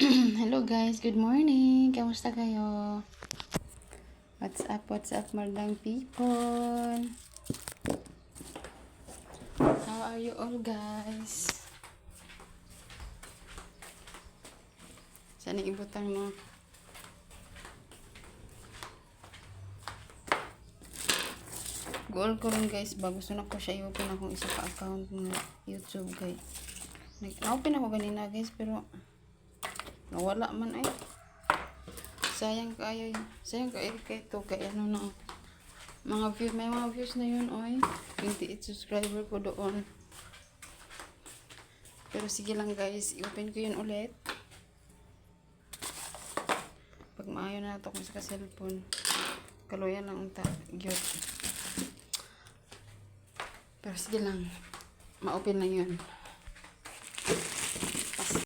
Hello guys, good morning. Kamusta kayo? What's up, mardang people? How are you all guys? Saan ibutang mo? Goal ko rin guys, bago gusto na ko siya i-open akong isa pa account ng YouTube guys. Nag-open ako ganina guys, pero nawala man ay. Sayang kayo ito kaya ano na mga views, may mga views na yun oy. 28 subscriber ko doon. Pero sige lang guys, i-open ko yun ulit. Pag maayo na ito kung sa cellphone. Kaluyan lang ang gyud. Pero sige lang, ma-open lang yun.